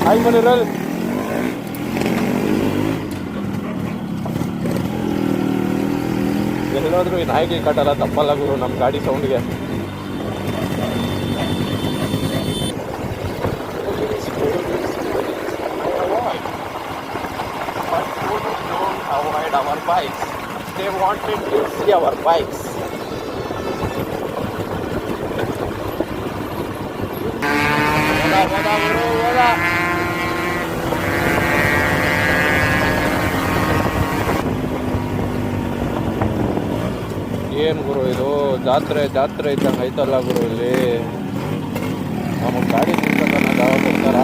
Hi ಮನಿರಲ್. ಎಲ್ಲಾದ್ರೂ ಈ ನಾಯಿಗೆ ಕಾಟಲ್ಲ ತಪ್ಪಲ್ಲ ಗುರು ನಮ್ಮ ಗಾಡಿ ಸೌಂಡ್ಗೆ. Avoid our bikes. They wanted to see our bikes. Hola. ಏನು ಗುರು ಇದು ಜಾತ್ರೆ ಇದ್ದಂಗೆ ಐತಲ್ಲ ಗುರು ಇಲ್ಲಿ. ನಮಗೆ ಗಾಡಿ ನಿಲ್ಸೋದನ್ನ ಜಾಗ ಕೊಡ್ತಾರ.